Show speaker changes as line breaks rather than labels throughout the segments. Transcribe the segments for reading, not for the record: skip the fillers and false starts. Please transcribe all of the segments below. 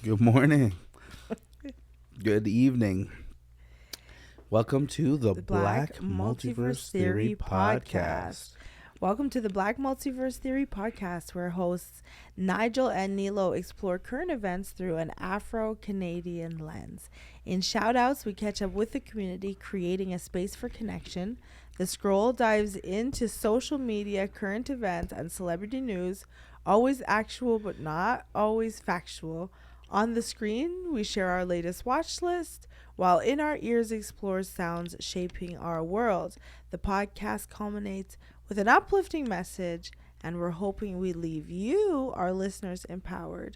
Good morning. Good evening. Welcome to the Black Multiverse Theory podcast.
Welcome to the Black Multiverse Theory podcast, where hosts Nigel and Nilo explore current events through an Afro-Canadian lens. In shout-outs, we catch up with the community, creating a space for connection. The scroll dives into social media, current events, and celebrity news, always actual but not always factual. On the screen, we share our latest watch list, while in our ears explores sounds shaping our world. The podcast culminates with an uplifting message, and we're hoping we leave you, our listeners, empowered.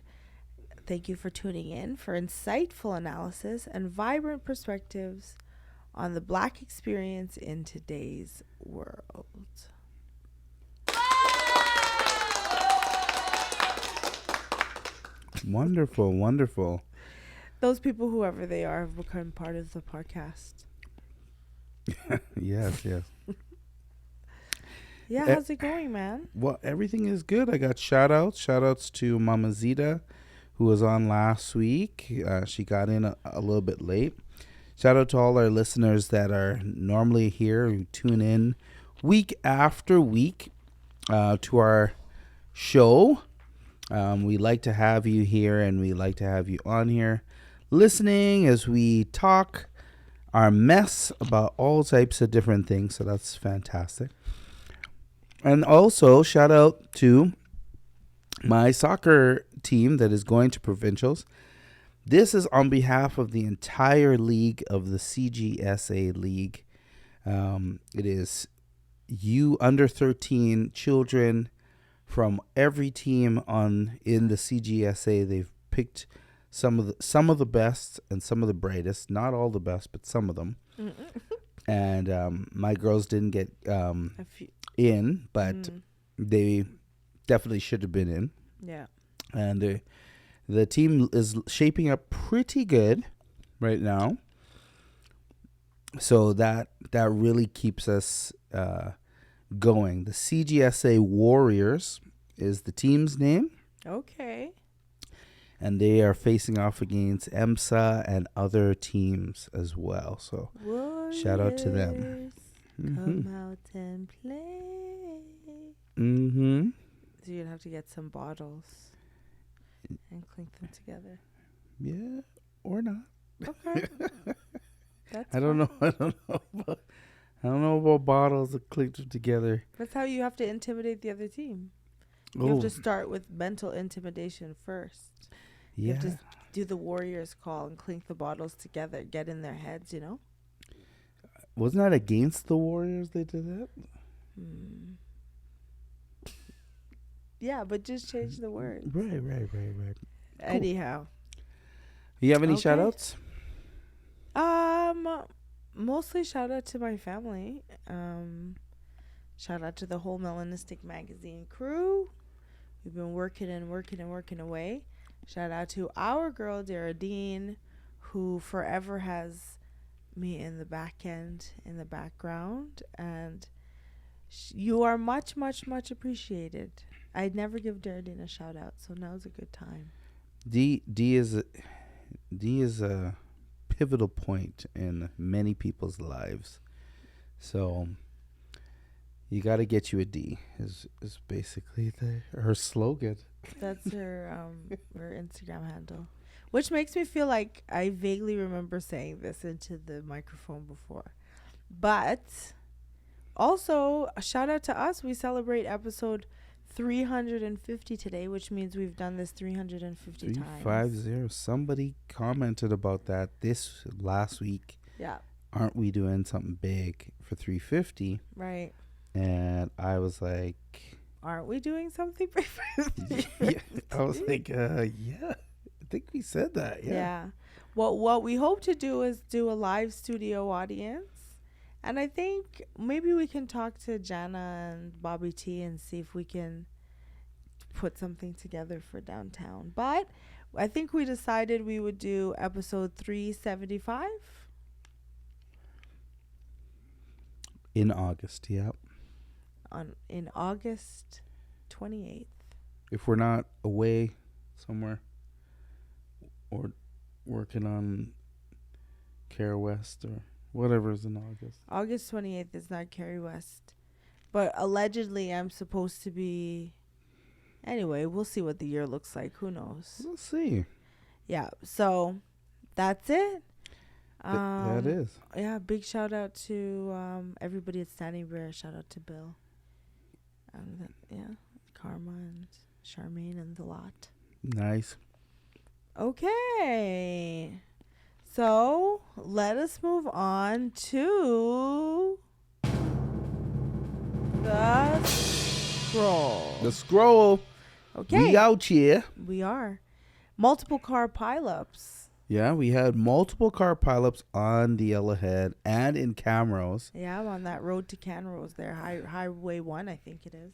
Thank you for tuning in for insightful analysis and vibrant perspectives on the Black experience in today's world.
Wonderful, wonderful.
Those people, whoever they are, have become part of the podcast.
Yes.
Yeah, how's it going, man?
Well, everything is good. I got shout-outs. Shout-outs to Mama Zita, who was on last week. She got in a little bit late. Shout-out to all our listeners that are normally here, who tune in week after week to our show. We like to have you here, and we like to have you on here listening as we talk our mess about all types of different things. So that's fantastic. And also shout out to my soccer team that is going to provincials. This is on behalf of the entire league of the CGSA league. It is you under 13 children from every team in the CGSA. They've picked some of the best and some of the brightest. Not all the best, but some of them. And my girls didn't get in, but they definitely should have been in.
Yeah.
And the team is shaping up pretty good right now. So that really keeps us going. The CGSA Warriors is the team's name.
Okay.
And they are facing off against EMSA and other teams as well. So
Warriors,
shout out to them.
Come out and play.
Mm-hmm.
So you'd have to get some bottles and clink them together.
Yeah, or not.
Okay. That's
I don't know. I don't know about bottles that clicked them together.
That's how you have to intimidate the other team. You have to start with mental intimidation first. You have to do the Warriors call and clink the bottles together, get in their heads, you know?
Wasn't that against the Warriors they did that?
Yeah, but just change the words.
Right. Cool.
Anyhow.
You have any shout outs?
Mostly shout out to my family. Shout out to the whole Melanistic Magazine crew. We've been working away. Shout out to our girl, Dara Dean, who forever has me in the back end, in the background. And you are much, much, much appreciated. I'd never give Dara Dean a shout out, so now's a good time.
D is a pivotal point in many people's lives. So you got to get you a D is basically her slogan.
That's her Instagram handle, which makes me feel like I vaguely remember saying this into the microphone before. But also a shout out to us. We celebrate episode 350 today, which means we've done this 350 times.
350. Somebody commented about that this last week.
Yeah.
Aren't we doing something big for 350?
Right.
And I was like,
aren't we doing something big for 350?
Yeah. I was like, yeah. I think we said that. Yeah.
Well, what we hope to do is do a live studio audience. And I think maybe we can talk to Jana and Bobby T and see if we can put something together for downtown. But I think we decided we would do episode 375.
In August, yeah.
In August 28th.
If we're not away somewhere. or working on Care West or whatever is in August.
August 28th is not Carrie West. But allegedly, I'm supposed to be. Anyway, we'll see what the year looks like. Who knows?
We'll see.
Yeah. So that's it.
That is.
Yeah. Big shout out to everybody at Standing Bear. Shout out to Bill. Karma and Charmaine and the lot.
Nice.
Okay. So let us move on to the scroll.
The scroll.
Okay.
We out here.
We are. Multiple car pileups.
Yeah, we had multiple car pileups on the Yellowhead and in Camrose.
Yeah, I'm on that road to Canrose there. Highway 1, I think it is.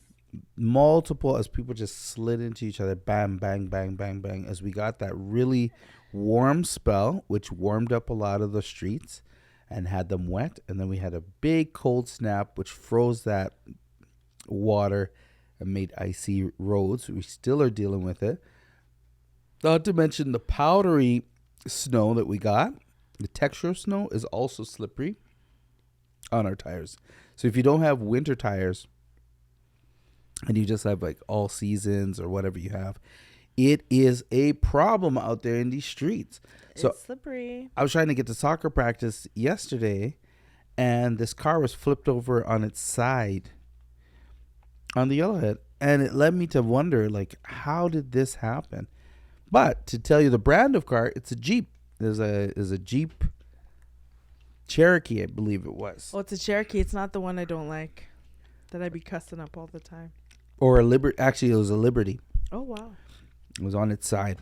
Multiple, as people just slid into each other. Bam, bang, bang, bang, bang. As we got that really warm spell, which warmed up a lot of the streets and had them wet. And then we had a big cold snap, which froze that water and made icy roads. We still are dealing with it. Not to mention the powdery snow that we got. The texture of snow is also slippery on our tires. So if you don't have winter tires and you just have like all seasons or whatever you have, it is a problem out there in these streets. So
it's slippery.
I was trying to get to soccer practice yesterday, and this car was flipped over on its side on the Yellowhead, and it led me to wonder, like, how did this happen? But to tell you the brand of car, it's a Jeep. There's a Jeep Cherokee, I believe it was.
Well, it's a Cherokee. It's not the one I don't like that I be cussing up all the time.
Or a Liberty. Actually, it was a Liberty.
Oh, wow.
It was on its side.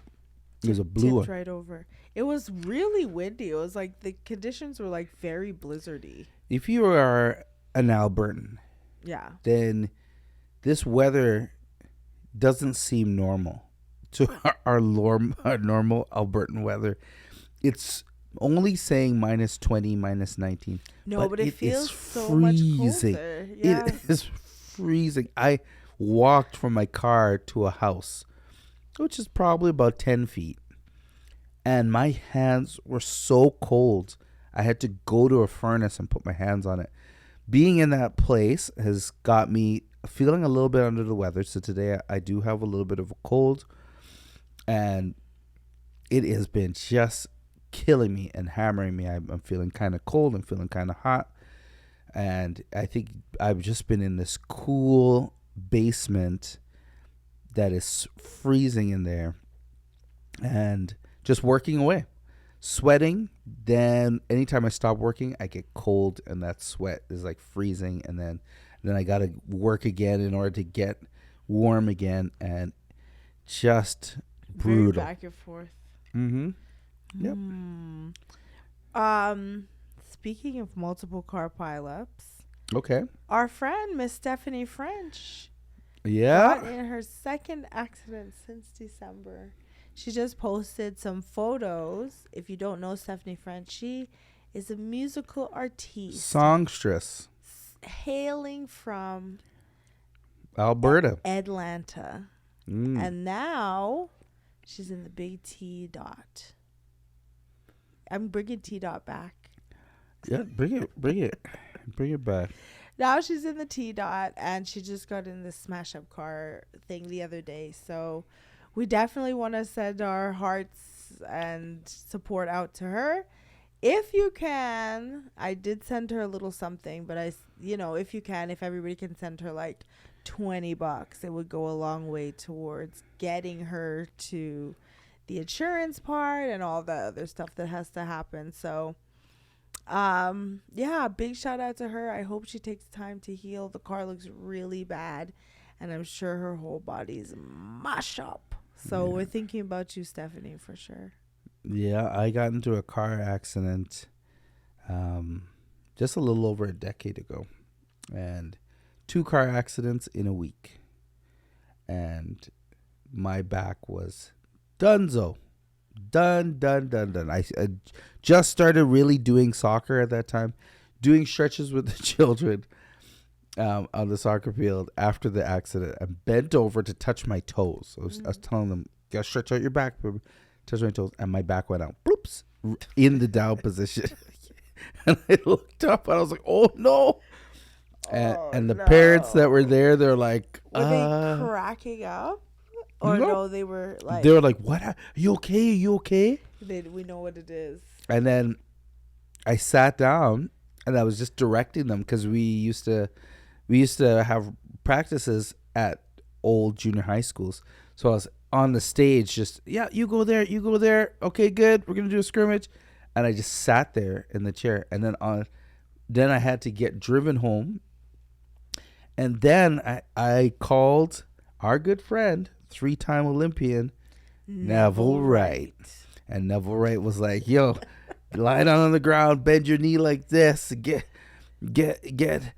It was a blue one.
Right over. It was really windy. It was like the conditions were like very blizzardy.
If you are an Albertan,
yeah,
then this weather doesn't seem normal to our normal Albertan weather. It's only saying minus 20, minus 19.
No, but it feels so much colder. Yeah.
It is freezing. I walked from my car to a house, which is probably about 10 feet. And my hands were so cold. I had to go to a furnace and put my hands on it. Being in that place has got me feeling a little bit under the weather. So today I do have a little bit of a cold. And it has been just killing me and hammering me. I'm feeling kind of cold. I'm feeling kind of hot. And I think I've just been in this cool basement that is freezing in there. And just working away, sweating. Then anytime I stop working, I get cold, and that sweat is like freezing. And then I got to work again in order to get warm again, and just brutal.
Very back and forth.
Mm-hmm. Yep.
Speaking of multiple car pileups,
okay.
Our friend Miss Stephanie French,
got
in her second accident since December. She just posted some photos. If you don't know Stephanie French, she is a musical artiste.
Songstress.
Hailing from
Alberta.
Atlanta. And now she's in the big T dot. I'm bringing T dot back.
Yeah, bring it back.
Now she's in the T dot, and she just got in this smash up car thing the other day. So we definitely want to send our hearts and support out to her. If you can, I did send her a little something, but if you can, if everybody can send her like $20, it would go a long way towards getting her to the insurance part and all the other stuff that has to happen. So, big shout out to her. I hope she takes time to heal. The car looks really bad, and I'm sure her whole body's mashed up. So we're thinking about you, Stephanie, for sure.
Yeah, I got into a car accident just a little over a decade ago. And 2 car accidents in a week. And my back was donezo. Done. I just started really doing soccer at that time. Doing stretches with the children on the soccer field after the accident. I bent over to touch my toes. I was telling them, gotta stretch out your back, baby. touched my toes, and my back went out. Bloops, in the down position. And I looked up, and I was like, "Oh no!" And the parents that were there, they're like,
were they cracking up, or no? They were like,
"What? Are you okay? Are you okay?"
We know what it is.
And then I sat down, and I was just directing them because we used to have practices at old junior high schools. So I was on the stage, just you go there. Okay, good. We're gonna do a scrimmage, and I just sat there in the chair, and then I had to get driven home, and then I called our good friend, 3-time Olympian Neville Wright, and Neville Wright was like, "Yo, lie down on the ground, bend your knee like this, get Charlene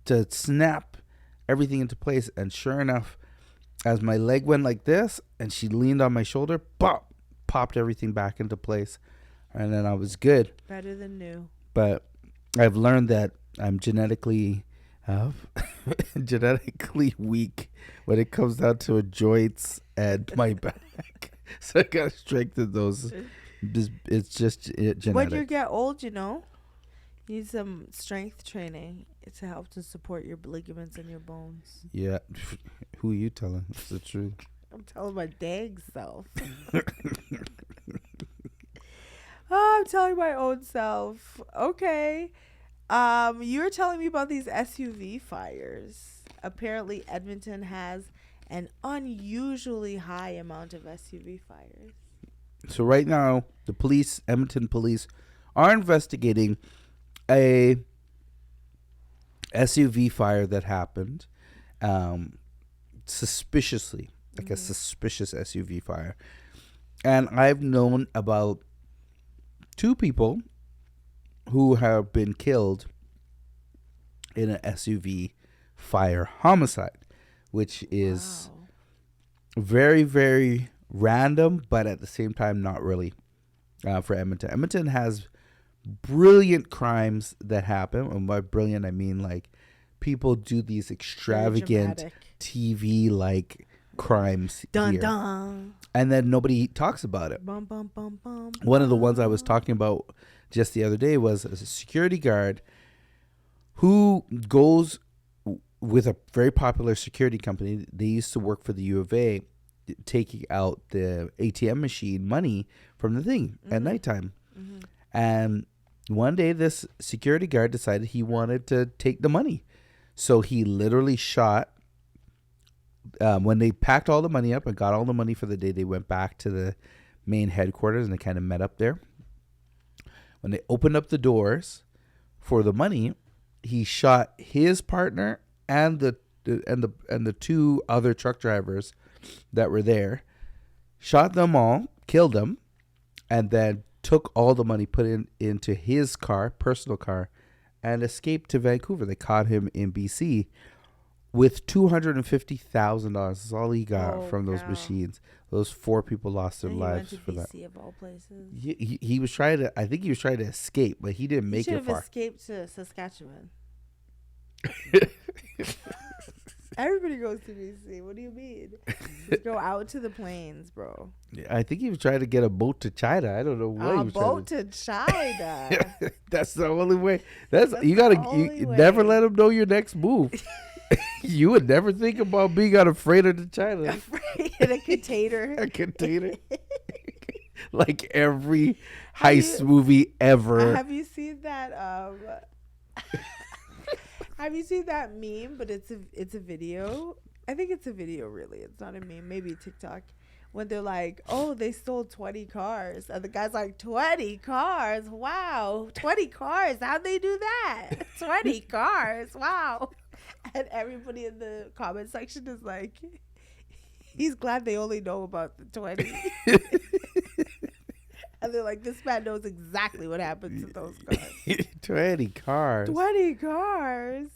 to snap everything into place." And sure enough, as my leg went like this and she leaned on my shoulder, popped everything back into place, and then I was good.
Better than new.
But I've learned that I'm genetically weak when it comes down to joints and my back. So I gotta strengthen those. It's just genetic.
When you get old, you need some strength training to help to support your ligaments and your bones.
Yeah. Who are you telling? It's the truth.
I'm telling my dang self. I'm telling my own self. Okay. You were telling me about these SUV fires. Apparently, Edmonton has an unusually high amount of SUV fires.
So right now, the Edmonton police, are investigating a SUV fire that happened suspiciously, like a suspicious SUV fire. And I've known about 2 people who have been killed in an SUV fire homicide, which is very, very random, but at the same time, not really for Edmonton. Edmonton has brilliant crimes that happen. And by brilliant, I mean like people do these extravagant TV-like crimes here. Dun. And then nobody talks about it.
Bum, bum, bum, bum,
One of the ones I was talking about just the other day was a security guard who goes with a very popular security company. They used to work for the U of A, taking out the ATM machine money from the thing at nighttime. And one day this security guard decided he wanted to take the money. So he literally shot, when they packed all the money up and got all the money for the day, they went back to the main headquarters and they kind of met up there. When they opened up the doors for the money, he shot his partner and the 2 other truck drivers that were there, shot them all, killed them, and then took all the money, put it into his car, personal car, and escaped to Vancouver. They caught him in BC with $250,000. That's all he got from those machines. Those 4 people lost their lives for that.
BC of all places.
He was trying to. I think he was trying to escape, but he didn't make it far.
Should have escaped to Saskatchewan. Everybody goes to BC. What do you mean? Just go out to the plains, bro.
I think he was trying to get a boat to China. I don't know what he was
boat to China.
That's the only way. That's you gotta. You never let him know your next move. You would never think about being on a freighter to China.
In a container.
A container. Like every heist movie ever.
Have you seen that? Have you seen that meme? But it's a video. I think it's a video, really. It's not a meme. Maybe TikTok. When they're like, "Oh, they stole 20 cars," and the guy's like, 20 cars? Wow, 20 cars? How'd they do that? 20 cars? Wow. And everybody in the comment section is like, he's glad they only know about the 20. And they're like, this man knows exactly what happened to those cars.
20 cars.
20 cars.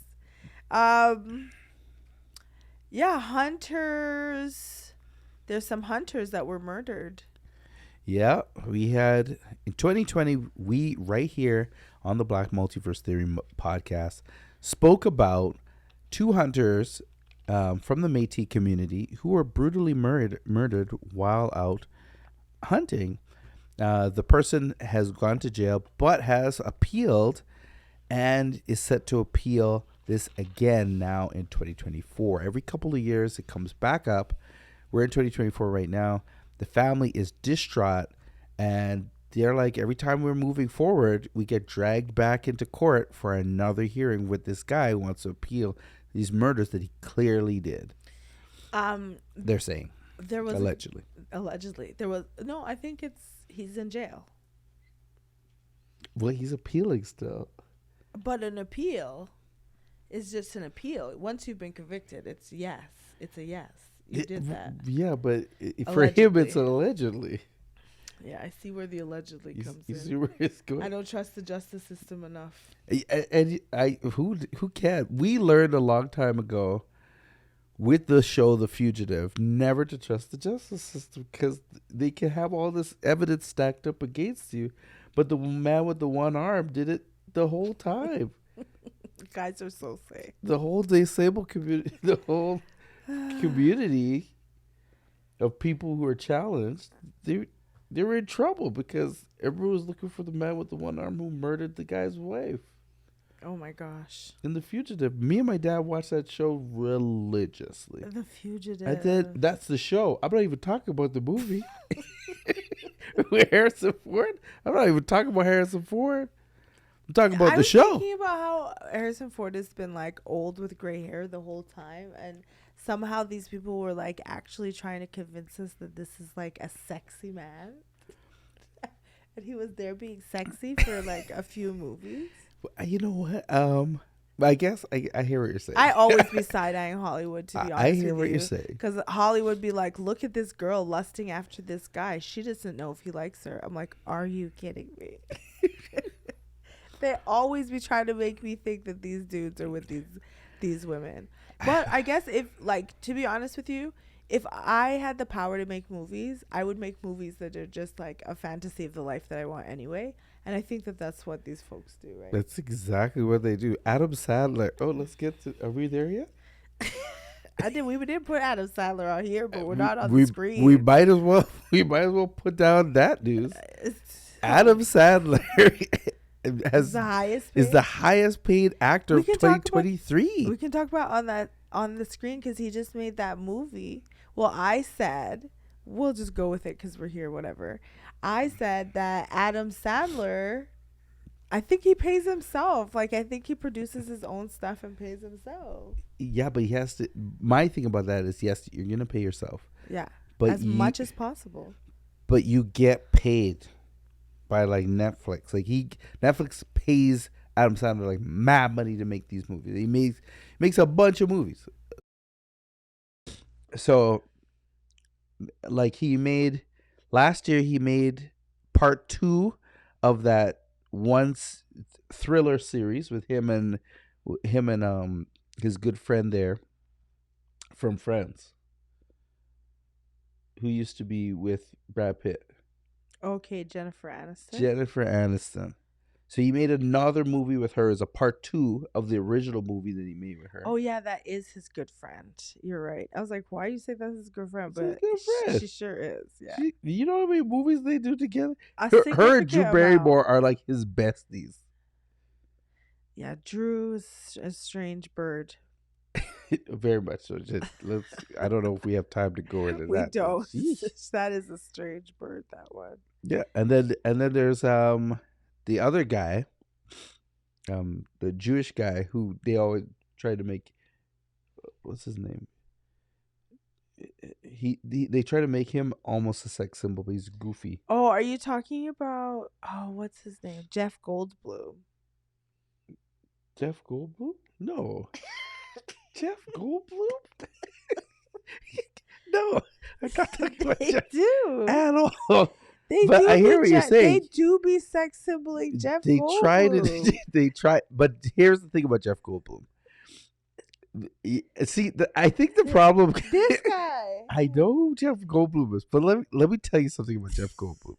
Yeah, hunters. There's some hunters that were murdered.
Yeah, we had in 2020, we right here on the Black Multiverse Theory podcast spoke about 2 hunters from the Métis community who were brutally murdered while out hunting. The person has gone to jail but has appealed and is set to appeal this again now in 2024. Every couple of years it comes back up. We're in 2024 right now. The family is distraught, and they're like, every time we're moving forward, we get dragged back into court for another hearing with this guy who wants to appeal these murders that he clearly did. They're saying
there was
allegedly.
there was no. I think he's in jail.
Well, he's appealing still.
But an appeal is just an appeal. Once you've been convicted, it's a yes. You did that.
Yeah, but for him, it's allegedly.
Yeah, I see where the allegedly comes in.
You see where it's going?
I don't trust the justice system enough.
And who can? We learned a long time ago with the show The Fugitive never to trust the justice system because they can have all this evidence stacked up against you, but the man with the one arm did it the whole time.
Guys are so sick.
The whole disabled community, the whole community of people who are challenged, they were in trouble because everyone was looking for the man with the one arm who murdered the guy's wife.
Oh my gosh.
In The Fugitive. Me and my dad watched that show religiously.
The Fugitive.
And then that's the show. I'm not even talking about the movie. With Harrison Ford. I'm not even talking about Harrison Ford. I'm talking about the show.
I was thinking about how Harrison Ford has been like old with gray hair the whole time, and somehow these people were like actually trying to convince us that this is like a sexy man. And he was there being sexy for like a few movies.
You know what? I guess I hear what you're saying.
I always be side-eyeing Hollywood, to be honest.
I hear what you're saying.
Because Hollywood be like, look at this girl lusting after this guy. She doesn't know if he likes her. I'm like, are you kidding me? They always be trying to make me think that these dudes are with these women. But I guess if, like, to be honest with you, if I had the power to make movies, I would make movies that are just like a fantasy of the life that I want anyway. And I think that that's what these folks do, right?
That's exactly what they do. Adam Sandler. Oh, let's get to. Are we there yet?
We didn't put Adam Sandler out here, but we're not on the screen.
We might as well put down that news. Adam Sandler is the highest paid actor of 2023.
We can talk about on the screen because he just made that movie. Well, I said we'll just go with it because we're here, whatever. I said that Adam Sandler, I think he pays himself. Like, I think he produces his own stuff and pays himself.
Yeah, but he has to. My thing about that is, yes, you're going to pay yourself.
Yeah,
but
as much as possible.
But you get paid by, like, Netflix. Like, Netflix pays Adam Sandler, like, mad money to make these movies. He makes a bunch of movies. So, like, last year he made part 2 of that once thriller series with him and his good friend there from Friends, who used to be with Brad Pitt.
Okay, Jennifer Aniston.
So he made another movie with her as a part 2 of the original movie that he made with her.
Oh yeah, that is his good friend. You're right. I was like, why do you say that's his good friend? But she sure is. Yeah.
You know how many movies they do together? Her and Drew Barrymore are like his besties.
Yeah, Drew is a strange bird.
Very much so. I don't know if we have time to go into that.
We don't. That is a strange bird, that one.
Yeah, and then there's the other guy, the Jewish guy who they always try to make. What's his name? They try to make him almost a sex symbol, but he's goofy.
Oh, are you talking about? Oh, what's his name? Jeff Goldblum.
Jeff Goldblum? No. Jeff Goldblum? No, I'm not talking about Jeff
do
at all.
But
I hear what you're saying.
They do be sex symboling Jeff Goldblum.
They try, but here's the thing about Jeff Goldblum. See, I think the problem.
This guy.
I know who Jeff Goldblum is, but let me tell you something about Jeff Goldblum.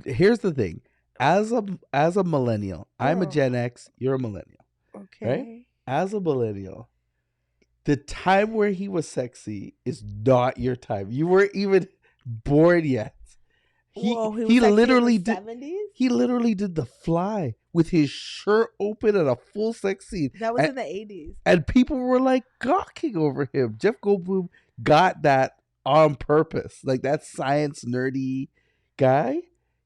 Here's the thing: as a millennial, I'm a Gen X. You're a millennial.
Okay.
Right? As a millennial, The time where he was sexy is not your time. You weren't even born yet.
Whoa, he was
He
sexy
literally
in the
did.
70s?
He literally did the fly with his shirt open and a full sex scene.
That was in the 80s.
And people were like gawking over him. Jeff Goldblum got that on purpose. Like that science nerdy guy.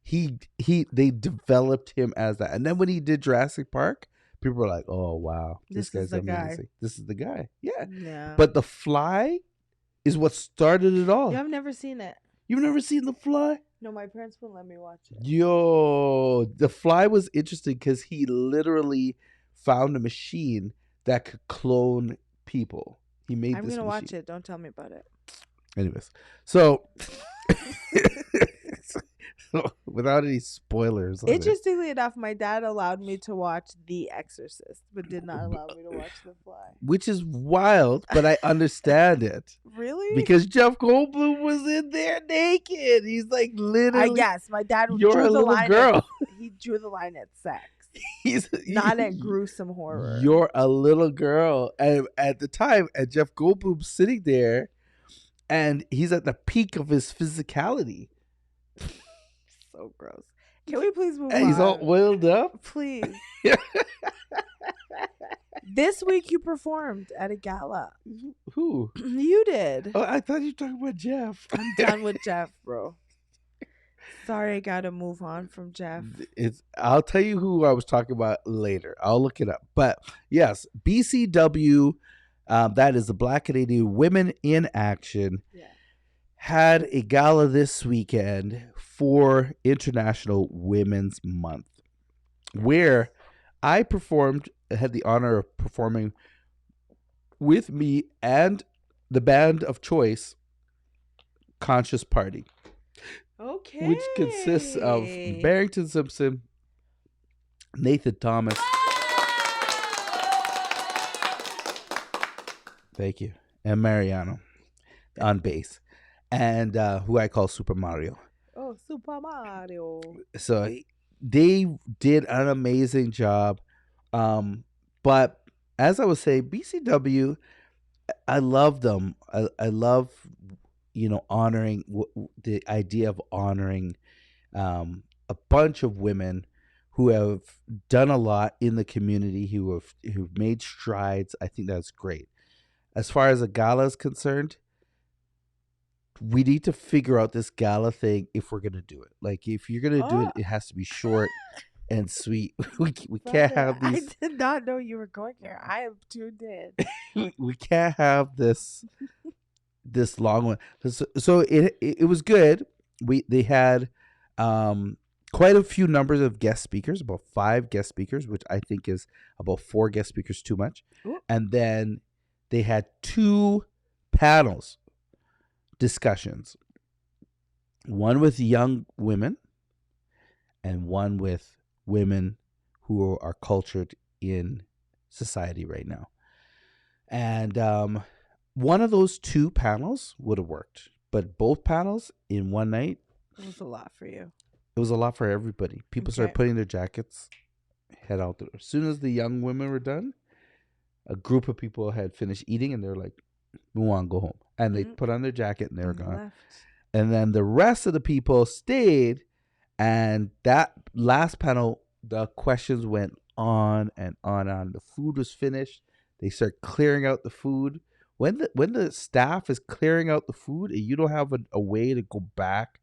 They developed him as that. And then when he did Jurassic Park, people were like, "Oh wow, this guy's amazing. This is the guy." Yeah. But The Fly is what started it all.
Yeah, I've never seen it.
You've never seen The Fly?
No, my parents wouldn't let me watch it.
Yo, The Fly was interesting because he literally found a machine that could clone people. He made
I'm
this
gonna
machine.
watch it. Don't tell me about it.
Anyways, so without any spoilers,
interestingly enough, my dad allowed me to watch The Exorcist, but did not allow me to watch The Fly.
Which is wild, but I understand it.
Really?
Because Jeff Goldblum was in there naked. He's like literally.
I guess my dad.
You're a little girl.
He drew the line at sex. He's not at gruesome horror.
You're a little girl, and at the time, and Jeff Goldblum's sitting there, and he's at the peak of his physicality.
So gross. Can we please move on?
He's all oiled up.
Please. This week you performed at a gala.
Who?
You did.
Oh, I thought you were talking about Jeff.
I'm done with Jeff, bro. Sorry, I gotta move on from Jeff.
I'll tell you who I was talking about later. I'll look it up. But yes, BCW, that is the Black Canadian Women in Action, had a gala this weekend for International Women's Month, where I had the honor of performing with me and the band of choice, Conscious Party.
Okay.
Which consists of Barrington Simpson, Nathan Thomas. Thank you. And Mariano on bass. And who I call Super Mario.
Oh, Super Mario.
So they did an amazing job. But as I was saying, BCW, I love them. I love, honoring the idea of honoring a bunch of women who have done a lot in the community, who've made strides. I think that's great. As far as a gala is concerned, we need to figure out this gala thing if we're gonna do it. Like, if you're gonna do it, it has to be short and sweet. We can't have these.
I did not know you were going here. I am tuned in.
We can't have this long one. So it was good. They had quite a few numbers of guest speakers, about 5 guest speakers, which I think is about 4 guest speakers too much. Ooh. And then they had 2 panels discussions, one with young women and one with women who are cultured in society right now. And one of those 2 panels would have worked, but both panels in one night,
it was a lot for you.
It was a lot for everybody. People started putting their jackets, head out there. As soon as the young women were done, a group of people had finished eating, and they were like, we want to go home. And they put on their jacket, and they were gone. Left. And then the rest of the people stayed, and that last panel, the questions went on and on and on. The food was finished. They start clearing out the food. When the staff is clearing out the food and you don't have a way to go back,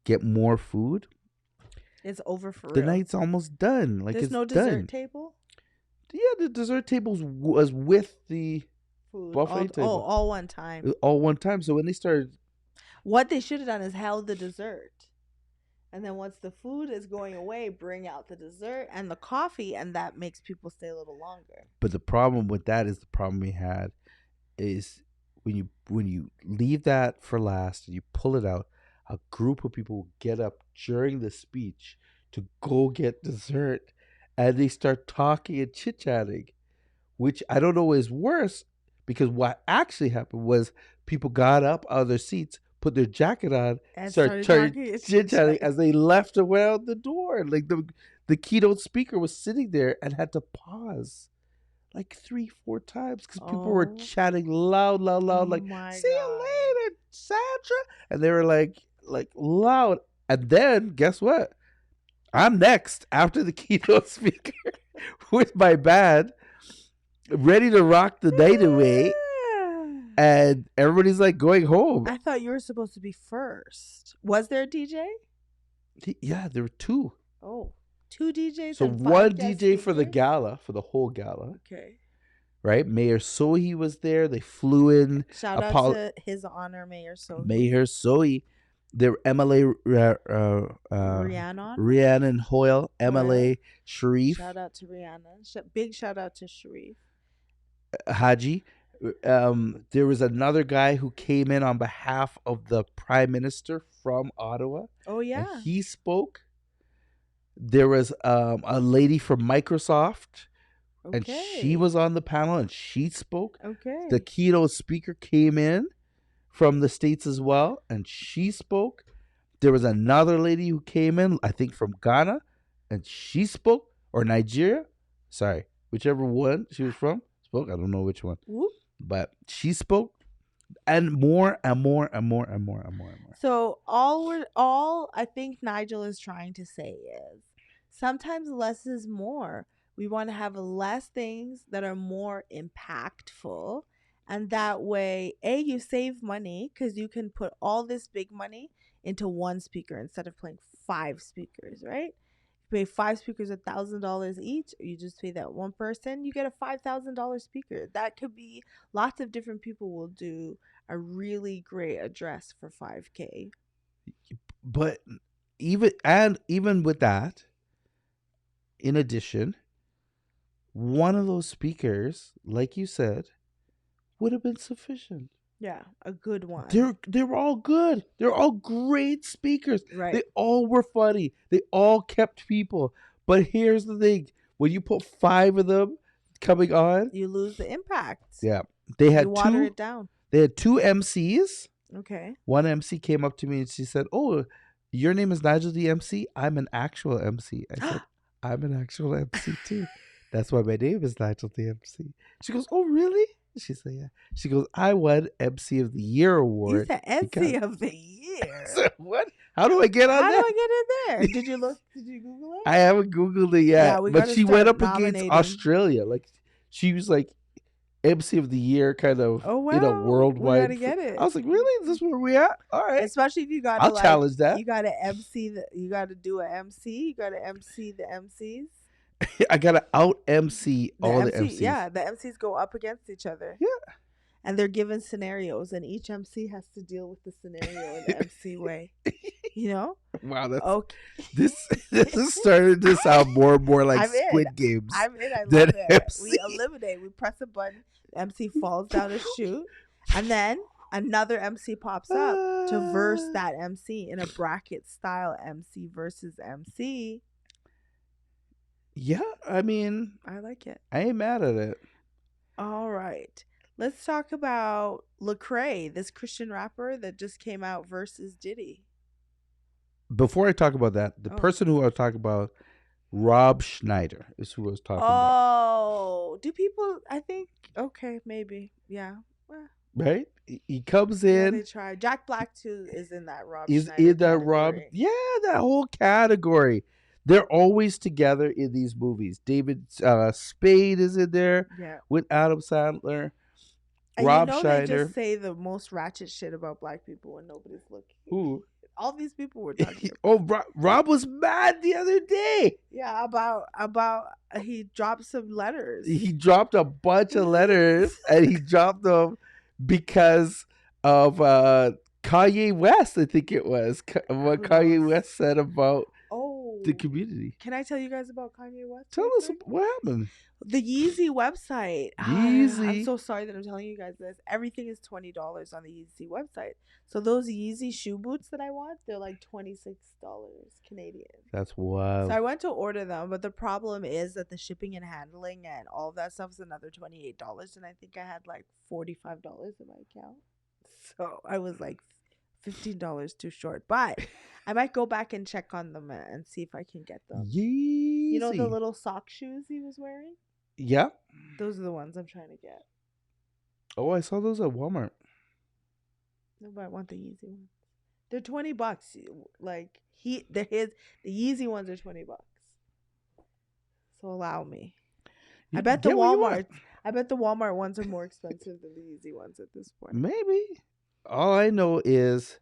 get more food,
it's over for real.
The night's almost done. Like,
there's no dessert table?
Yeah, the dessert table was with the food. Buffet table.
All one time.
All one time. So when they started...
What they should have done is held the dessert. And then once the food is going away, bring out the dessert and the coffee, and that makes people stay a little longer.
But the problem with that is the problem we had is when you leave that for last and you pull it out, a group of people will get up during the speech to go get dessert, and they start talking and chit-chatting, which I don't know is worse, because what actually happened was people got up out of their seats, put their jacket on, and started chit-chatting as they left and went out the door. Like, the keynote speaker was sitting there and had to pause. like 3-4 times because people were
Oh.
chatting loud,
Oh
like
my
"See you
God.
later, Sandra," and they were like loud. And then guess what? I'm next after the keynote speaker with my band, ready to rock the night away, and everybody's like going home.
I thought you were supposed to be first. Was there a DJ?
Yeah, there were two.
Oh, two DJs
So
and
one
five guest
DJ for the
speakers?
gala, for the whole gala,
Okay.
right? Mayor Sohi was there. They flew in.
Shout out to His Honor Mayor Sohi.
Mayor Sohi. There were MLA
Rihanna.
Rhiannon Hoyle, MLA Sharif,
Shout out to Rihanna. Big shout out to Sharif.
Haji. There was another guy who came in on behalf of the Prime Minister from Ottawa.
Oh yeah.
And he spoke. There was a lady from Microsoft, and she was on the panel and she spoke.
Okay.
The keynote speaker came in from the States as well, and she spoke. There was another lady who came in, I think from Ghana, and she spoke, or Nigeria. Sorry, whichever one she was from spoke. I don't know which one.
Whoop.
But she spoke, and more and more and more and more and more and more.
So all I think Nigel is trying to say is sometimes less is more. We want to have less things that are more impactful. And that way, you save money because you can put all this big money into one speaker instead of playing 5 speakers, right? You pay 5 speakers $1,000 each, or you just pay that one person, you get a $5,000 speaker. That could be lots of different people will do a really great address for $5K.
But even with that, in addition, one of those speakers, like you said, would have been sufficient.
Yeah, a good one.
They're all good. They're all great speakers.
Right.
They all were funny. They all kept people. But here's the thing: when you put 5 of them coming on,
you lose the impact.
Yeah, they had
you water it down.
They had 2 MCs.
Okay.
One MC came up to me and she said, "Oh, your name is Nigel the MC? I'm an actual MC." I said, "I'm an actual MC too. That's why my name is Nigel the MC." She goes, "Oh, really?" She said, "Yeah." She goes, "I won MC of the Year award."
You said MC of the Year.
I said, "What? How do I get on
How
that?"
do I get in there? Did you look? Did you Google it?
I haven't Googled it yet.
Yeah,
but she went up
nominating.
against Australia. Like she was like MC of the Year, kind of.
Oh wow!
In a worldwide.
We gotta get it.
I was like, "Really? Is this where we at?" All right.
Especially if you got.
I'll challenge that.
You got to MC. You got to do a MC. You got to MC the MCs.
I gotta out MC all the MCs.
Yeah, the MCs go up against each other.
Yeah.
And they're given scenarios, and each MC has to deal with the scenario in the MC way. You know?
Wow, that's
okay.
This has started to sound more and more like Squid Games.
I'm in. I love it. We eliminate. We press a button. The MC falls down a chute, and then another MC pops up to verse that MC in a bracket style. MC versus MC.
Yeah, I mean,
I like it.
I ain't mad at it.
All right. Let's talk about Carae, this Christian rapper that just came out versus Diddy.
Before I talk about that, the person who I was talking about, Rob Schneider, is who I was talking about.
Oh, do people? I think okay, maybe, yeah. Well,
right? He comes in.
They try. Jack Black too is in that Rob.
He's
Schneider
in that
category.
Rob. Yeah, that whole category. They're always together in these movies. David Spade is in there with Adam Sandler.
And
Rob
you know
Schneider.
They just say the most ratchet shit about black people when nobody's looking.
Who?
All these people were talking about.
Rob was mad the other day.
Yeah, about he dropped some letters.
He dropped a bunch of letters, and he dropped them because of Kanye West. I think it was what Kanye West said about the community.
Can I tell you guys about Kanye West?
Tell us what happened.
The Yeezy website.
Yeezy.
I'm so sorry that I'm telling you guys this. Everything is $20 on the Yeezy website. So those Yeezy shoe boots that I want, they're like $26 Canadian.
That's wild.
So I went to order them, but the problem is that the shipping and handling and all of that stuff is another $28, and I think I had like $45 in my account. So I was like $15 too short, but I might go back and check on them and see if I can get them.
Yeezy.
You know the little sock shoes he was wearing?
Yeah.
Those are the ones I'm trying to get.
Oh, I saw those at Walmart.
No, but I want the Yeezy ones. They're $20. Like the Yeezy ones are $20. So allow me.
You can get what you want.
I bet the Walmart ones are more expensive than the Yeezy ones at this point.
Maybe. All I know is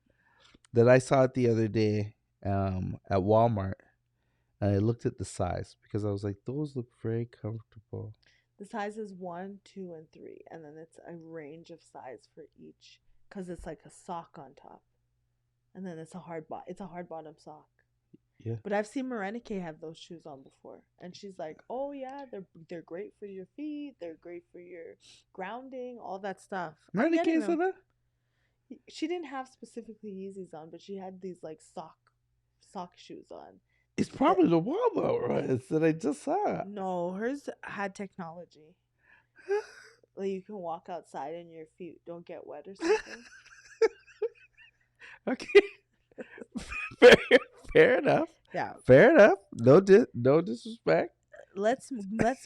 that I saw it the other day at Walmart. And I looked at the size because I was like, those look very comfortable.
The size is 1, 2, and 3, and then it's a range of size for each because it's like a sock on top, and then it's a hard bottom sock.
Yeah.
But I've seen Marenike have those shoes on before, and she's like, "Oh yeah, they're great for your feet. They're great for your grounding, all that stuff."
Marenike said that?
She didn't have specifically Yeezys on, but she had these like sock shoes on.
It's probably the Walmart ones that I just saw.
No, hers had technology. Like you can walk outside and your feet don't get wet or something.
Okay. Fair enough.
Yeah.
Fair enough. No disrespect.
Let's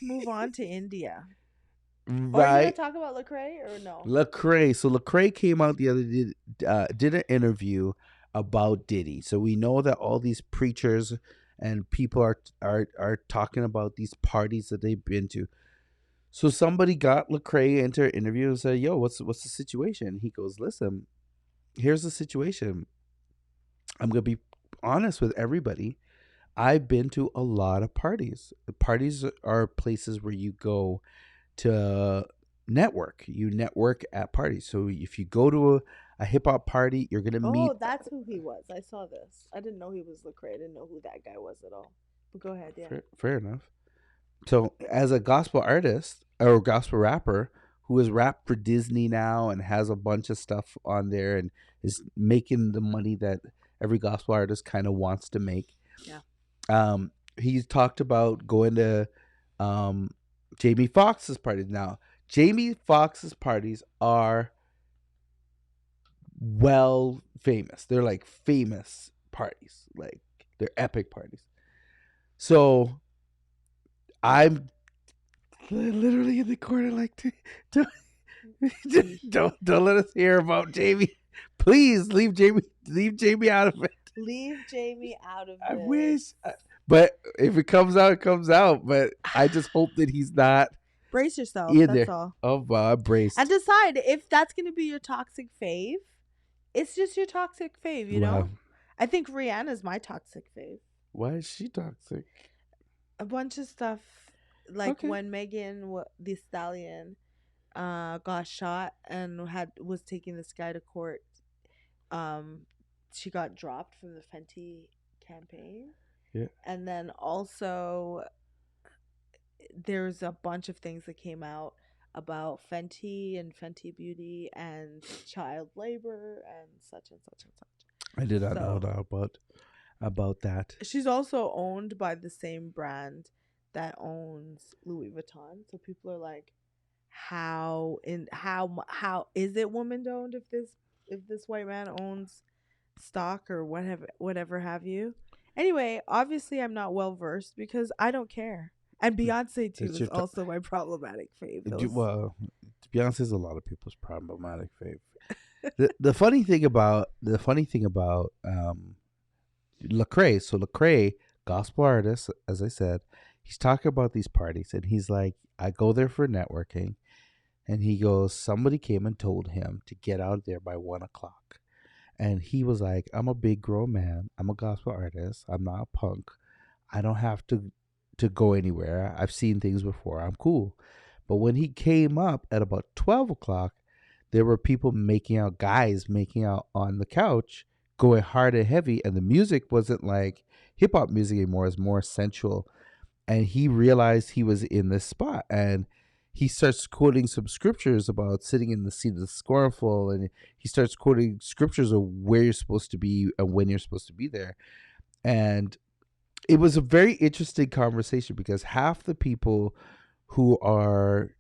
move on to India.
Right.
Are you gonna talk about Lecrae or no?
Lecrae. So Lecrae came out the other day, did an interview about Diddy. So we know that all these preachers and people are talking about these parties that they've been to. So somebody got Lecrae into an interview and said, "Yo, what's the situation?" He goes, "Listen, here's the situation. I'm gonna be honest with everybody. I've been to a lot of parties. Parties are places where you go to network. You network at parties. So if you go to a hip hop party, you're gonna meet."
Oh, that's who he was. I saw this. I didn't know he was Lecrae. I didn't know who that guy was at all. But go ahead, yeah.
Fair enough. So as a gospel artist or gospel rapper who has rapped for Disney now and has a bunch of stuff on there and is making the money that every gospel artist kind of wants to make.
Yeah.
He's talked about going to Jamie Foxx's parties. Now, Jamie Foxx's parties are well famous. They're like famous parties. Like they're epic parties. So I'm literally in the corner like, don't let us hear about Jamie. Please leave Jamie out of it.
Leave Jamie out of it.
I wish. But if it comes out, it comes out. But I just hope that he's not.
Brace yourself. That's
There.
all.
Oh, well, I'm braced.
And decide if that's going to be your toxic fave. It's just your toxic fave, you know? I think Rihanna's my toxic fave.
Why is she toxic?
A bunch of stuff. Like when Megan Thee Stallion got shot and was taking this guy to court. She got dropped from the Fenty campaign.
Yeah.
And then also there's a bunch of things that came out about Fenty and Fenty Beauty and child labor and such and such and such.
I did not know about that.
She's also owned by the same brand that owns Louis Vuitton. So people are like, how is it woman owned if this white man owns stock or whatever have you? Anyway, obviously I'm not well versed because I don't care. And Beyonce too is also my problematic fave.
Well, Beyonce is a lot of people's problematic fave. the funny thing about Lecrae. So Lecrae, gospel artist, as I said, he's talking about these parties, and he's like, I go there for networking, and he goes, somebody came and told him to get out there by 1:00, and he was like, I'm a big grown man. I'm a gospel artist. I'm not a punk. I don't have to go anywhere. I've seen things before. I'm cool. But when he came up at about 12:00, there were people guys making out on the couch, going hard and heavy, and the music wasn't like hip hop music anymore. It's more sensual. And he realized he was in this spot, and he starts quoting some scriptures about sitting in the seat of the scornful, and he starts quoting scriptures of where you're supposed to be and when you're supposed to be there. And it was a very interesting conversation because half the people who are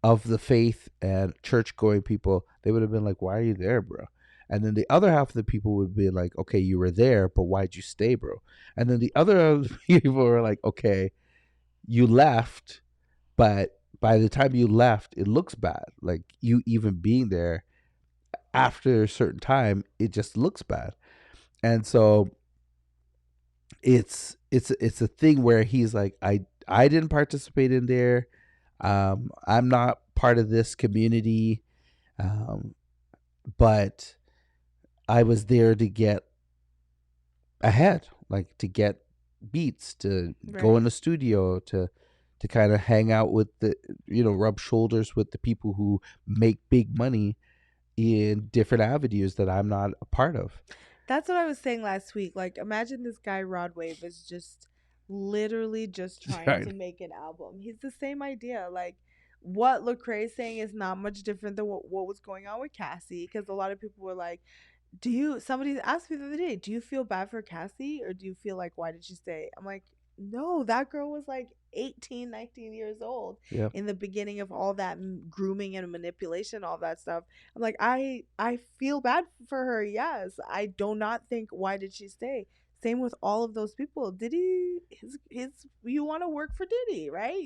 of the faith and church going people, they would have been like, why are you there, bro? And then the other half of the people would be like, okay, you were there, but why'd you stay, bro? And then the other people were like, okay, you left, but by the time you left, it looks bad. Like you even being there after a certain time, it just looks bad. And so it's a thing where he's like, I didn't participate in there. I'm not part of this community, but I was there to get ahead, like to get beats, to go in the studio, to kind of hang out with the, rub shoulders with the people who make big money in different avenues that I'm not a part of.
That's what I was saying last week. Like, imagine this guy Rod Wave is just literally just trying to make an album. He's the same idea. Like, what Lecrae is saying is not much different than what was going on with Cassie, because a lot of people were like, somebody asked me the other day, do you feel bad for Cassie, or do you feel like, why did she stay? I'm like, no, that girl was like 18, 19 years old in the beginning of all that grooming and manipulation, all that stuff. I'm like, I feel bad for her. Yes, I do not think, why did she stay? Same with all of those people. Diddy, you want to work for Diddy, right?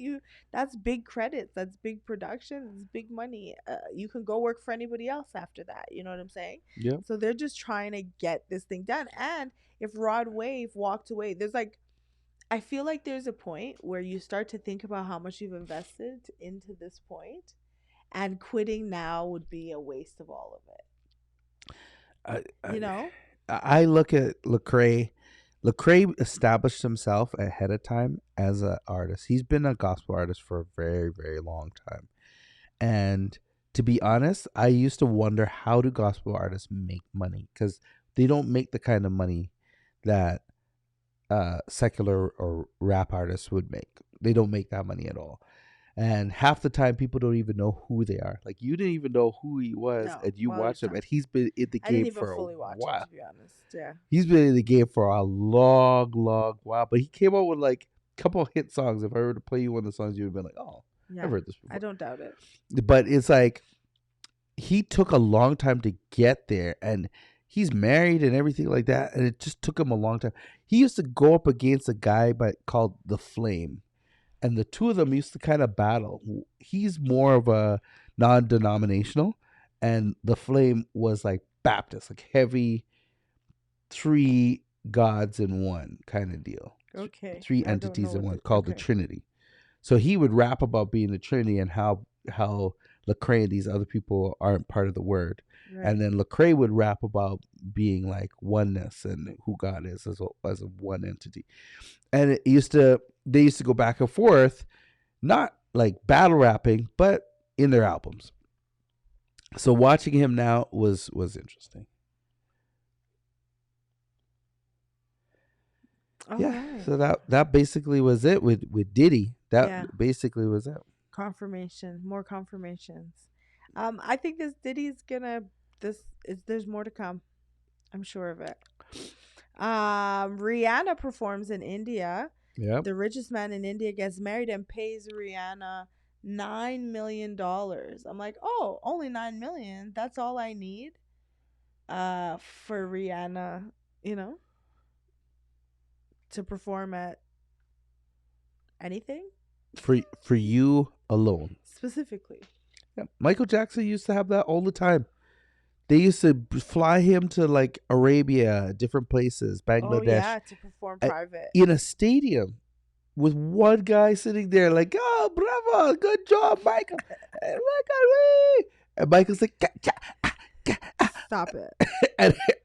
That's big credits, that's big production, it's big money. You can go work for anybody else after that. You know what I'm saying?
Yeah.
So they're just trying to get this thing done. And if Rod Wave walked away, I feel like there's a point where you start to think about how much you've invested into this point, and quitting now would be a waste of all of it.
I look at Lecrae. Lecrae established himself ahead of time as an artist. He's been a gospel artist for a very, very long time. And to be honest, I used to wonder, how do gospel artists make money? Because they don't make the kind of money that secular or rap artists would make. They don't make that money at all. And half the time, people don't even know who they are. Like, you didn't even know who he was, and you watched him, and he's been in the game for a while.
To be honest, yeah,
he's been in the game for a long, long while. But he came out with like a couple of hit songs. If I were to play you one of the songs, you would have been like, "Oh, yeah, I've heard this before."
I don't doubt it.
But it's like he took a long time to get there, and he's married and everything like that, and it just took him a long time. He used to go up against a guy called The Flame. And the two of them used to kind of battle. He's more of a non-denominational, and The Flame was like Baptist, like heavy, 3 gods in one kind of deal.
Okay.
3 entities in one, called the Trinity. So he would rap about being the Trinity and how Lecrae and these other people aren't part of the Word. Right. And then Lecrae would rap about being like oneness and who God is as a one entity. And they used to go back and forth, not like battle rapping, but in their albums. So watching him now was interesting. Right. So that basically was it with Diddy. That basically was it.
More confirmations. I think Diddy's gonna. There's more to come. I'm sure of it. Rihanna performs in India.
Yeah.
The richest man in India gets married and pays Rihanna $9 million. I'm like, oh, only $9 million. That's all I need. For Rihanna, to perform at anything.
For you alone.
Specifically.
Yeah. Michael Jackson used to have that all the time. They used to fly him to like Arabia, different places, Bangladesh. Oh, yeah,
to perform private.
In a stadium with one guy sitting there like, oh, bravo, good job, Michael. And Michael's like,
stop it.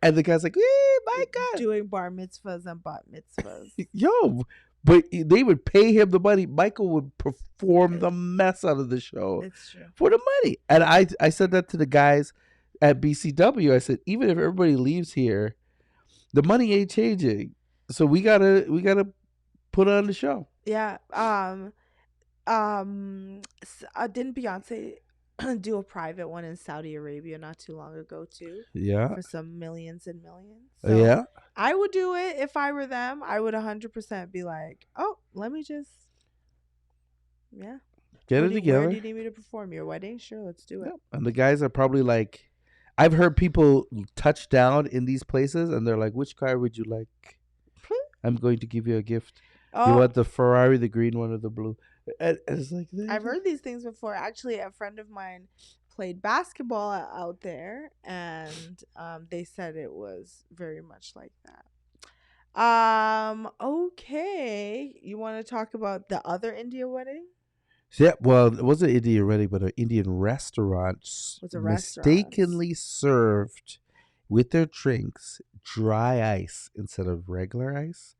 and the guy's like, Michael.
Doing bar mitzvahs and bat mitzvahs.
Yo, but they would pay him the money. Michael would perform the mess out of the show.
It's true.
For the money. And I said that to the guys at BCW. I said, even if everybody leaves here, the money ain't changing. So we gotta put on the show.
Yeah. Didn't Beyonce do a private one in Saudi Arabia not too long ago too?
Yeah.
For some millions and millions. So
yeah.
I would do it if I were them. I would 100% be like, oh, let me just,
get it together.
Where do you need me to perform? Your wedding? Sure, let's do it.
Yeah. And the guys are probably like, I've heard people touch down in these places and they're like, which car would you like? I'm going to give you a gift. Oh. You want the Ferrari, the green one, or the blue? And it's like,
I've heard these things before. Actually, a friend of mine played basketball out there, and they said it was very much like that. Okay. You want to talk about the other India wedding?
Yeah, well, it wasn't Indian wedding, but an Indian restaurant
It was a restaurant.
mistakenly served with their drinks dry ice instead of regular ice,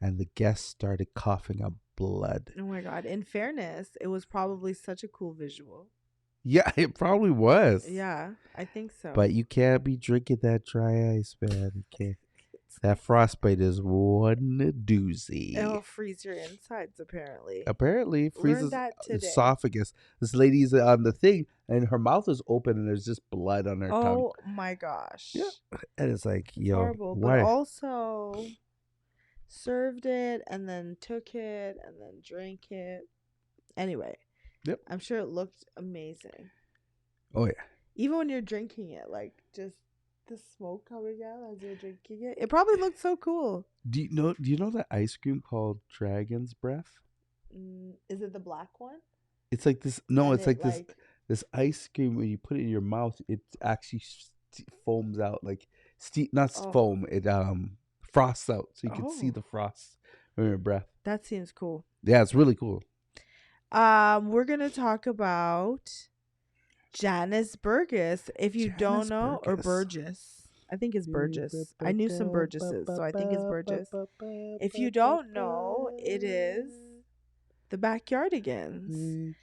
and the guests started coughing up blood.
Oh my God. In fairness, it was probably such a cool visual.
Yeah, it probably was.
Yeah, I think so.
But you can't be drinking that dry ice, man. You can't. That frostbite is one doozy.
It'll freeze your insides, apparently.
Apparently, freezes
that today.
esophagus. This lady's on the thing, and her mouth is open, and there's just blood on her tongue.
Oh my gosh.
Yeah, and it's like, yo,
horrible.
why?
But also served it and then took it and then drank it. Anyway,
Yep.
I'm sure it looked amazing.
Oh yeah.
Even when you're drinking it, like just the smoke coming out as you're drinking it, it probably looked so cool.
Do you know that ice cream called Dragon's Breath?
Is it the black one?
It's like this. No,
And
it's like this ice cream. When you put it in your mouth, it actually foams out like not foam. It frosts out, so you can see the frost in your breath.
That seems cool.
Yeah, it's really cool.
We're gonna talk about Janice Burgess. If you don't know, or Burgess. I think it's Burgess. I knew some Burgesses, so I think it's Burgess. If you don't know, it is the Backyardigans.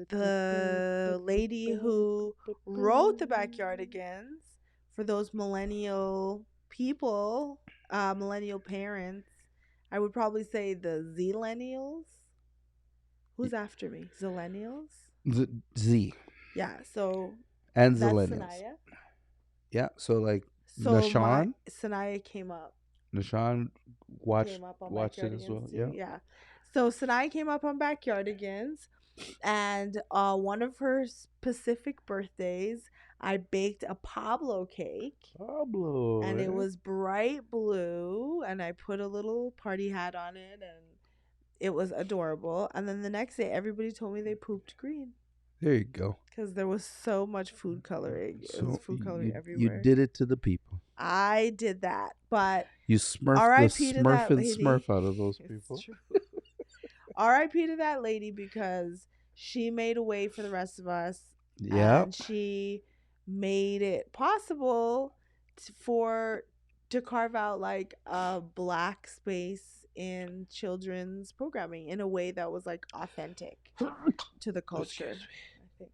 The lady who wrote the Backyardigans for those millennial people, millennial parents. I would probably say the Zillennials. Who's after me? Zillennials?
Z.
Yeah, so
and
that's
Zillennials.
Sanaya.
Yeah, so like
So
Nashawn.
Sanaya came up.
Watched it as well.
Too. Yeah. So Sanaya came up on Backyardigans, and one of her specific birthdays, I baked a Pablo cake. And it was bright blue, and I put a little party hat on it, and it was adorable. And then the next day, everybody told me they pooped green.
There you go.
Because there was so much food coloring. It was food coloring everywhere.
You did it to the people.
I did that, but
you smurfed the Smurf and Smurf out of those people.
R.I.P. to that lady, because she made a way for the rest of us.
Yeah,
and she made it possible to carve out like a black space in children's programming in a way that was like authentic to the culture, I think.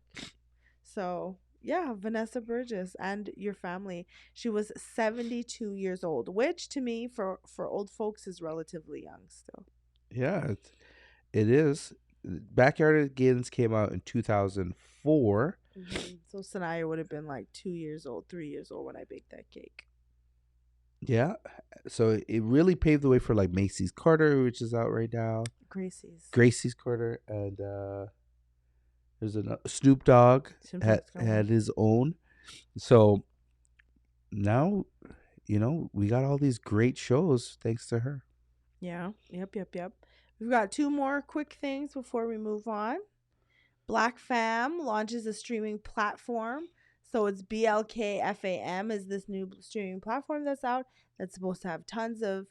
So yeah, Vanessa Burgess and your family. She was 72 years old, which to me for old folks is relatively young still.
Yeah, it is. Backyardigans came out in 2004.
Mm-hmm. So Sanaya would have been like 2 years old, 3 years old when I baked that cake.
Yeah, so it really paved the way for like Macy's Carter, which is out right now. Gracie's Carter, and there's a Snoop Dogg had his own. So now, we got all these great shows thanks to her.
Yeah. Yep. We've got 2 more quick things before we move on. BlkFam launches a streaming platform. So it's BlkFam is this new streaming platform that's out that's supposed to have tons of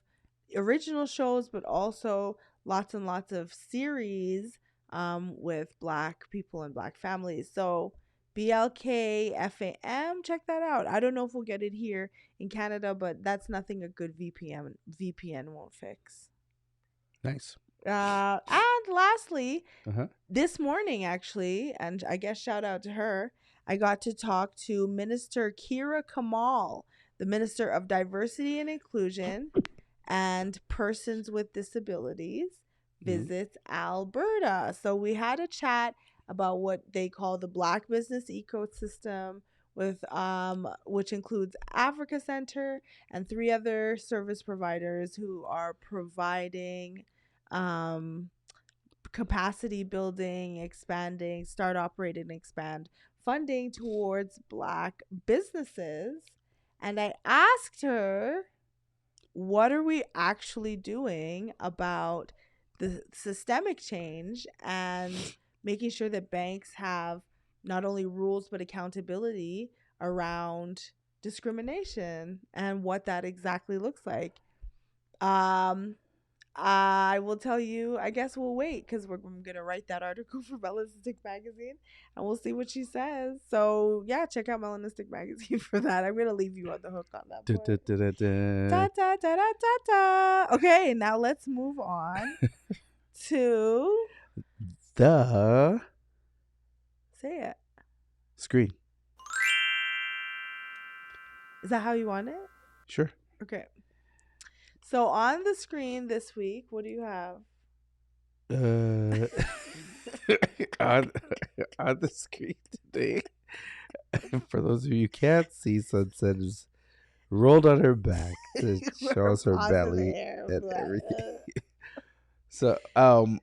original shows, but also lots and lots of series with Black people and Black families. So BlkFam, check that out. I don't know if we'll get it here in Canada, but that's nothing a good VPN won't fix.
Nice.
And lastly, this morning actually, and I guess shout out to her, I got to talk to Minister Khera Kamal, the Minister of Diversity and Inclusion and Persons with Disabilities, visits Alberta. So we had a chat about what they call the Black business ecosystem, with which includes Africa Center and 3 other service providers who are providing capacity building, expanding, start, operate, and expand funding towards Black businesses. And I asked her, what are we actually doing about the systemic change and making sure that banks have not only rules but accountability around discrimination and what that exactly looks like. Um, I will tell you, I guess we'll wait because I'm going to write that article for Melanistic Magazine and we'll see what she says. So, yeah, check out Melanistic Magazine for that. I'm going to leave you on the hook on that
Da, da,
point.
da, da,
Da,
da.
da, da, da, da, da. Okay, now let's move on to
The
say it.
screen.
Is that how you want it?
Sure.
Okay. So, on the screen this week, what do you have?
On, on the screen today, for those of you who can't see, Sunset is rolled on her back to show us her belly and everything. So, on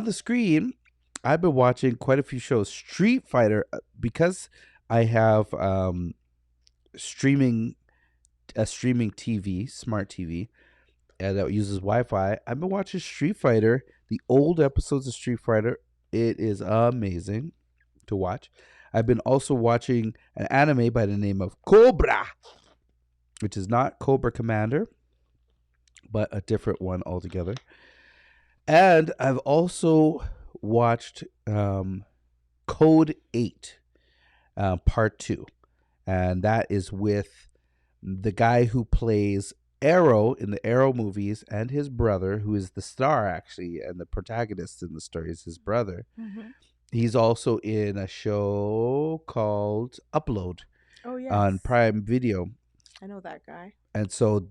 the screen, I've been watching quite a few shows. Street Fighter, because I have streaming a streaming TV, smart TV, and that uses Wi-Fi. I've been watching Street Fighter, the old episodes of Street Fighter. It is amazing to watch. I've been also watching an anime by the name of Cobra, which is not Cobra Commander, but a different one altogether. And I've also watched Code 8, Part 2. And that is with the guy who plays Arrow in the Arrow movies and his brother, who is the star actually, and the protagonist in the story is his brother.
Mm-hmm.
He's also in a show called Upload
Oh, yes.
on Prime Video.
I know that guy.
And so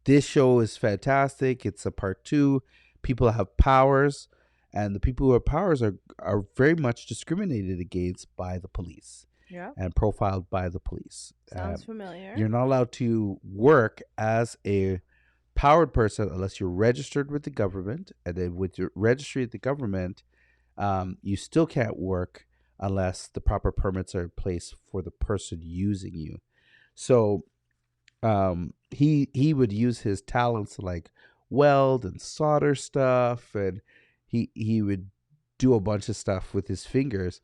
this show is fantastic. It's a part 2. People have powers, and the people who have powers are very much discriminated against by the police.
Yeah.
And profiled by the police.
Sounds familiar.
You're not allowed to work as a powered person unless you're registered with the government. And then with your registry at the government, you still can't work unless the proper permits are in place for the person using you. So he would use his talents to like weld and solder stuff, and he would do a bunch of stuff with his fingers.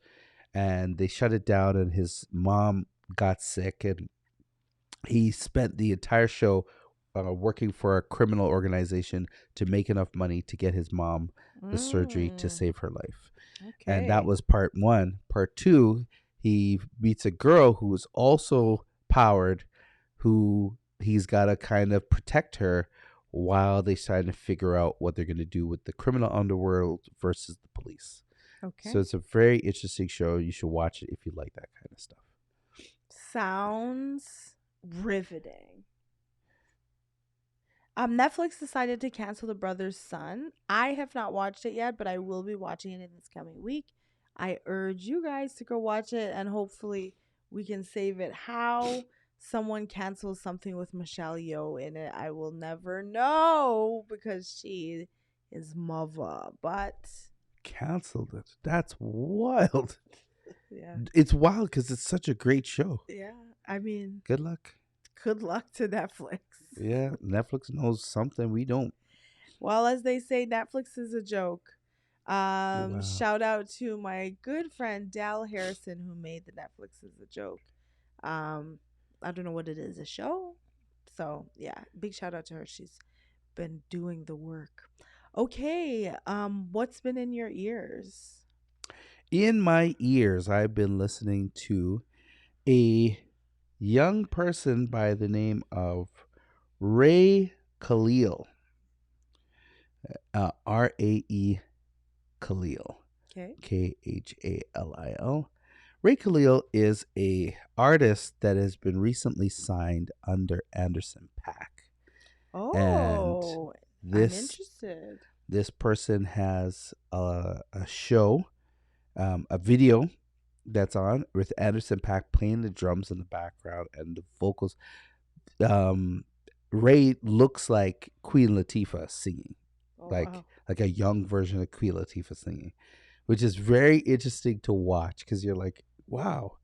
And they shut it down, and his mom got sick, and he spent the entire show working for a criminal organization to make enough money to get his mom the surgery to save her life.
Okay.
And that was part 1. Part 2, he meets a girl who is also powered, who he's got to kind of protect her while they try to figure out what they're going to do with the criminal underworld versus the police.
Okay.
So it's a very interesting show. You should watch it if you like that kind of stuff.
Sounds riveting. Netflix decided to cancel The Brother's Son. I have not watched it yet, but I will be watching it in this coming week. I urge you guys to go watch it, and hopefully we can save it. How someone cancels something with Michelle Yeoh in it, I will never know because she is mother. But
Canceled it. That's wild.
yeah,
It's wild because it's such a great show.
yeah. I mean,
Good luck.
good luck to Netflix.
Yeah, Netflix knows something we don't.
Well, as they say, Netflix is a joke.
Wow.
Shout out to my good friend Dal Harrison who made the Netflix is a joke. I don't know what it is, a show. So yeah, big shout out to her. She's been doing the work. Okay, what's been in your ears?
In my ears, I've been listening to a young person by the name of Ray Khalil. Rae Khalil.
Okay.
Khalil. Ray Khalil is a artist that has been recently signed under Anderson .Paak.
Oh, I'm interested.
This person has a show, a video that's on with Anderson .Paak playing the drums in the background and the vocals. Ray looks like Queen Latifah singing,
Wow.
like a young version of Queen Latifah singing, which is very interesting to watch because you're like, wow.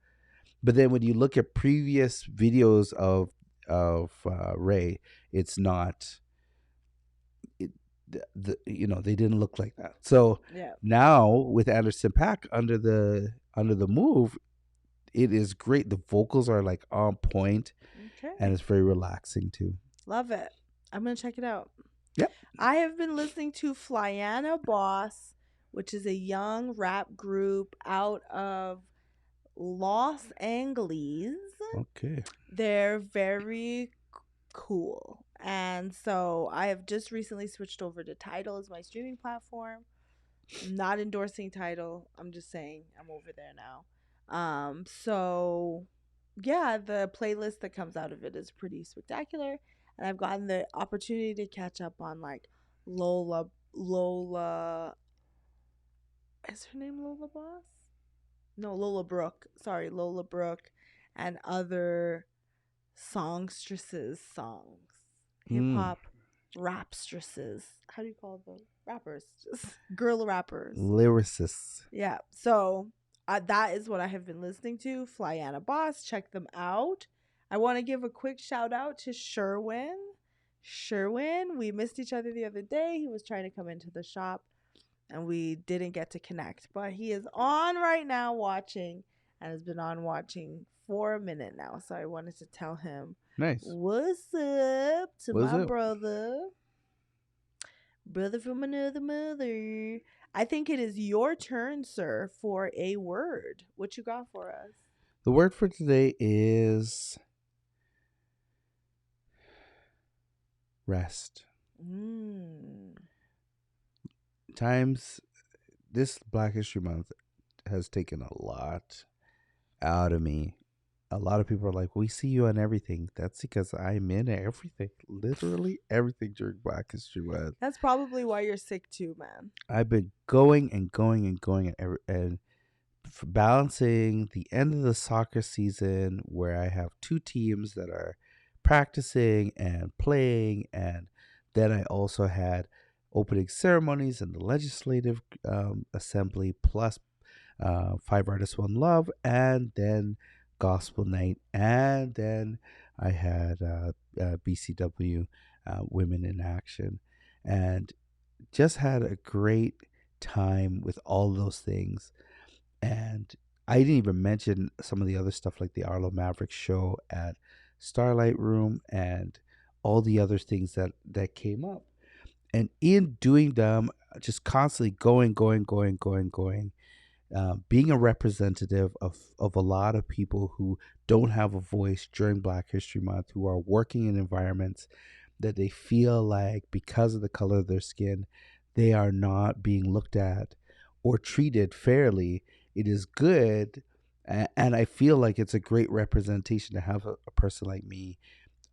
But then when you look at previous videos of Ray, it's not. they didn't look like that. So
Yeah.
now with Anderson .Paak under the move, it is great. The vocals are like on point,
Okay.
and it's very relaxing too.
Love it. I'm going to check it out.
Yep.
I have been listening to Flyana Boss, which is a young rap group out of Los Angeles.
Okay.
They're very cool. And so I have just recently switched over to Tidal as my streaming platform. I'm not endorsing Tidal. I'm just saying I'm over there now. So yeah, the playlist that comes out of it is pretty spectacular. And I've gotten the opportunity to catch up on like Lola is her name Lola Boss? No, Lola Brooke. Sorry, Lola Brooke and other songstresses songs. Hip hop rapstresses. How do you call them? Rappers. Just girl rappers.
Lyricists.
Yeah. So that is what I have been listening to. Flyana Boss. Check them out. I want to give a quick shout out to Sherwin. Sherwin, we missed each other the other day. He was trying to come into the shop and we didn't get to connect. But he is on right now watching and has been on watching for a minute now. So I wanted to tell him,
Nice.
what's up to
What's
my
up?
brother from another mother. I think it is your turn, sir, for a word. What you got for us?
The word for today is rest. This Black History Month has taken a lot out of me. A lot of people are like, we see you on everything. That's because I'm in everything. Literally everything during Black History Month.
That's probably why you're sick too, man.
I've been going and going and going and for balancing the end of the soccer season where I have two teams that are practicing and playing, and then I also had opening ceremonies in the legislative assembly, plus 5 Artists One Love, and then gospel night, and then I had BCW Women in Action, and just had a great time with all those things. And I didn't even mention some of the other stuff like the Arlo Maverick show at Starlight Room and all the other things that came up. And in doing them, just constantly going, being a representative of a lot of people who don't have a voice during Black History Month, who are working in environments that they feel like because of the color of their skin, they are not being looked at or treated fairly. It is good, and I feel like it's a great representation to have a person like me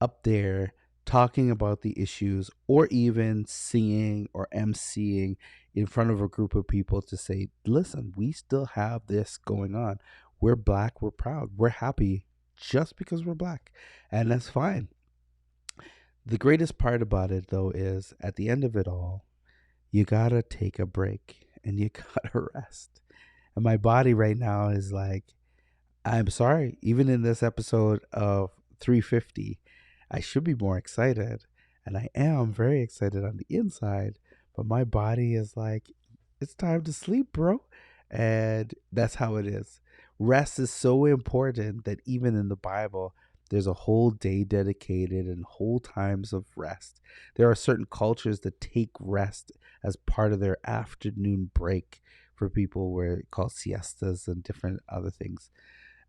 up there talking about the issues, or even singing or emceeing in front of a group of people to say, listen, we still have this going on. We're Black, we're proud, we're happy just because we're Black, and that's fine. The greatest part about it, though, is at the end of it all, you gotta take a break and you gotta rest. And my body right now is like, I'm sorry, even in this episode of 350, I should be more excited. And I am very excited on the inside, but my body is like, it's time to sleep, bro. And that's how it is. Rest is so important that even in the Bible, there's a whole day dedicated and whole times of rest. There are certain cultures that take rest as part of their afternoon break for people, where it's called siestas and different other things.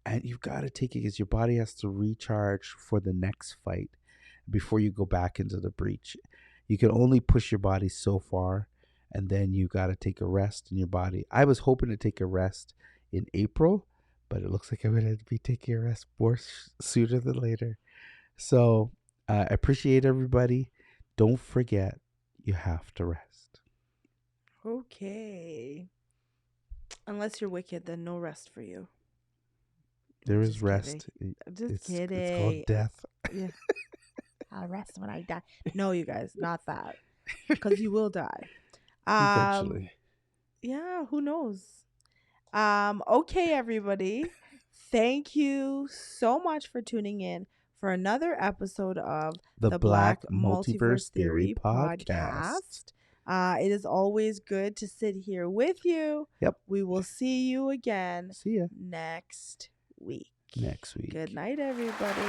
And you've got to take it because your body has to recharge for the next fight before you go back into the breach. You can only push your body so far, and then you got to take a rest in your body. I was hoping to take a rest in April, but it looks like I'm going to be taking a rest more sooner than later. So I appreciate everybody. Don't forget, you have to rest.
Okay. Unless you're wicked, then no rest for you.
There is rest.
I'm just kidding.
It's called death.
Yeah. I'll rest when I die. No, you guys, not that. Because you will die.
Eventually.
Yeah, who knows? Okay, everybody. Thank you so much for tuning in for another episode of
the Black Multiverse Theory podcast.
It is always good to sit here with you.
Yep.
We will see you again
See ya
next week.
next week.
Good night, everybody.